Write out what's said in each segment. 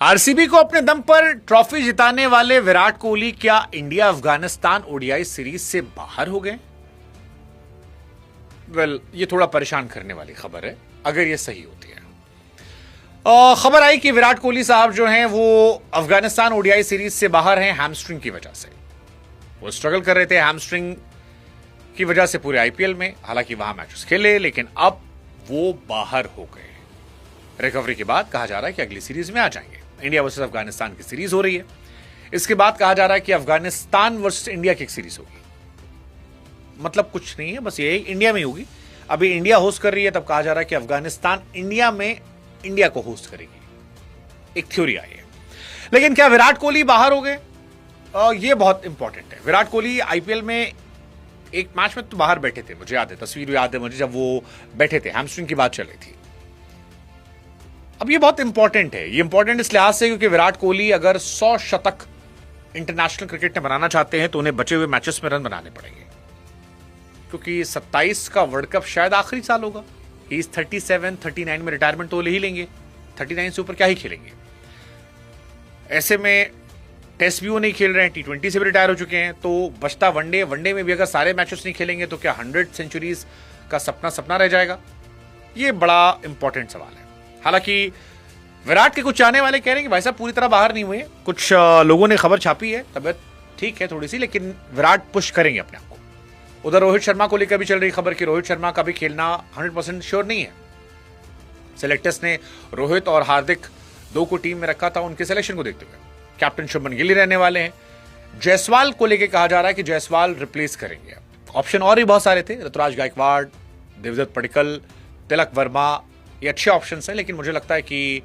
RCB को अपने दम पर ट्रॉफी जिताने वाले विराट कोहली क्या इंडिया अफगानिस्तान ओडीआई सीरीज से बाहर हो गए? ये थोड़ा परेशान करने वाली खबर है अगर ये सही होती है। खबर आई कि विराट कोहली साहब जो हैं वो अफगानिस्तान ओडीआई सीरीज से बाहर हैं हैमस्ट्रिंग की वजह से। वो स्ट्रगल कर रहे थे हैमस्ट्रिंग की वजह से पूरे आईपीएल में, हालांकि वहां मैचेस खेले लेकिन अब वो बाहर हो गए। रिकवरी के बाद कहा जा रहा है कि अगली सीरीज में आ जाएंगे। इंडिया वर्सेस अफगानिस्तान की सीरीज हो रही है। इसके बाद कहा जा रहा है कि अफगानिस्तान वर्सेस इंडिया की एक सीरीज होगी। मतलब कुछ नहीं है, बस ये इंडिया में ही होगी। अभी इंडिया होस्ट कर रही है, तब कहा जा रहा है कि अफगानिस्तान इंडिया में इंडिया को होस्ट करेगी। एक थ्योरी आई है। लेकिन क्या विराट कोहली बाहर हो गए? ये बहुत इंपॉर्टेंट है। विराट कोहली आईपीएल में एक मैच में तो बाहर बैठे थे, मुझे याद है, तस्वीर याद है मुझे, जब वो बैठे थे, हैमस्ट्रिंग की बात चल रही थी। अब ये बहुत इंपॉर्टेंट है। ये इंपॉर्टेंट इस लिहाज से क्योंकि विराट कोहली अगर 100 शतक इंटरनेशनल क्रिकेट में बनाना चाहते हैं तो उन्हें बचे हुए मैचेस में रन बनाने पड़ेंगे, क्योंकि 27 का वर्ल्ड कप शायद आखिरी साल होगा। ही इज 37, 39 में रिटायरमेंट तो ले ही लेंगे। 39 से ऊपर क्या ही खेलेंगे। ऐसे में टेस्ट भी वो नहीं खेल रहे हैं, T20 से भी रिटायर हो चुके हैं, तो बचता वनडे में भी अगर सारे मैचेस नहीं खेलेंगे तो क्या 100 सेंचुरीज का सपना रह जाएगा? ये बड़ा इंपॉर्टेंट सवाल है। हालांकि विराट के कुछ चाहने वाले कह रहे हैं कि भाई साहब पूरी तरह बाहर नहीं हुए। कुछ लोगों ने खबर छापी है, तबियत ठीक है थोड़ी सी, लेकिन विराट पुश करेंगे अपने आप को। उधर रोहित शर्मा को लेकर भी चल रही खबर कि रोहित शर्मा का भी खेलना 100% श्योर नहीं है। सिलेक्टर्स ने रोहित और हार्दिक दो को टीम में रखा था उनके सिलेक्शन को देखते हुए। कैप्टन शुभमन गिल ही रहने वाले हैं। जायसवाल को लेकर कहा जा रहा है कि जायसवाल रिप्लेस करेंगे। ऑप्शन और भी बहुत सारे थे, ऋतुराज गायकवाड़, देवदत्त पडिक्कल, तिलक वर्मा, ये अच्छे ऑप्शंस हैं, लेकिन मुझे लगता है कि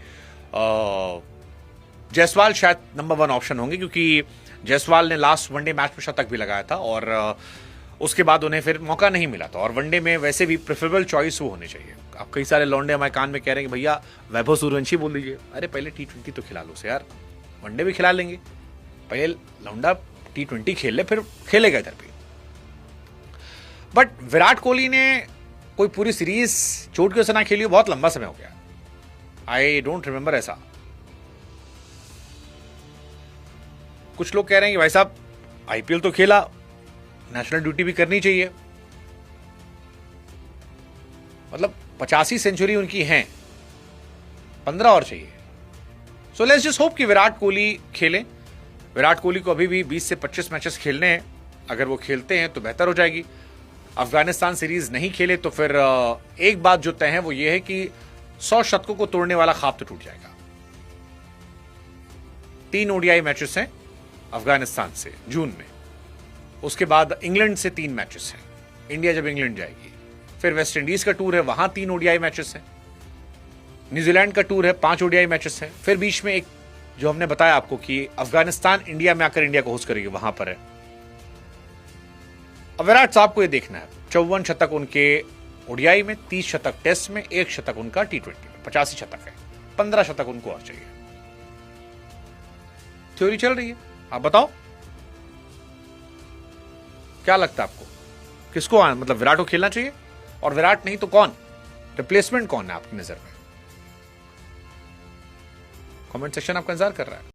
जायसवाल शायद नंबर 1 ऑप्शन होंगे, क्योंकि जायसवाल ने लास्ट वनडे मैच में शतक भी लगाया था और उसके बाद उन्हें फिर मौका नहीं मिला था। और वनडे में वैसे भी प्रेफरेबल चॉइस वो होनी चाहिए। अब कई सारे लौंडे हमारे कान में कह रहे हैं कि भैया वैभव सूर्यवंशी बोल दीजिए। अरे पहले T20 तो खिला लो से यार, वनडे भी खिला लेंगे। पहले लौंडा T20 खेल ले, फिर खेलेगा इधर भी। बट विराट कोहली ने कोई पूरी सीरीज चोट की वजह से ना खेली, बहुत लंबा समय हो गया। आई डोंट रिमेंबर ऐसा। कुछ लोग कह रहे हैं कि भाई साहब आईपीएल तो खेला, नेशनल ड्यूटी भी करनी चाहिए। मतलब 85 सेंचुरी उनकी हैं, 15 और चाहिए। सो लेट्स जस्ट होप कि विराट कोहली खेलें। विराट कोहली को अभी भी 20 से 25 मैचेस खेलने हैं। अगर वो खेलते हैं तो बेहतर हो जाएगी। अफगानिस्तान सीरीज नहीं खेले तो फिर एक बात जो तय है वो ये है कि 100 शतकों को तोड़ने वाला ख्वाब तो टूट जाएगा। 3 ओडीआई मैचेस हैं अफगानिस्तान से जून में। उसके बाद इंग्लैंड से 3 मैचेस हैं, इंडिया जब इंग्लैंड जाएगी। फिर वेस्ट इंडीज का टूर है, वहां 3 ओडीआई मैचेस हैं। न्यूजीलैंड का टूर है, 5 ओडीआई मैचेस हैं। फिर बीच में एक जो हमने बताया आपको कि अफगानिस्तान इंडिया में आकर इंडिया को होस्ट करेगी, वहां पर है। अब विराट साहब को यह देखना है, 54 शतक उनके ओडीआई में, 30 शतक टेस्ट में, 1 शतक उनका T20 में, 85 शतक है। 15 शतक उनको और चाहिए। थ्योरी चल रही है, आप बताओ क्या लगता है आपको? किसको मतलब विराट को खेलना चाहिए? और विराट नहीं तो कौन, रिप्लेसमेंट कौन है आपकी नजर में? कमेंट सेक्शन आपका इंतजार कर रहा है।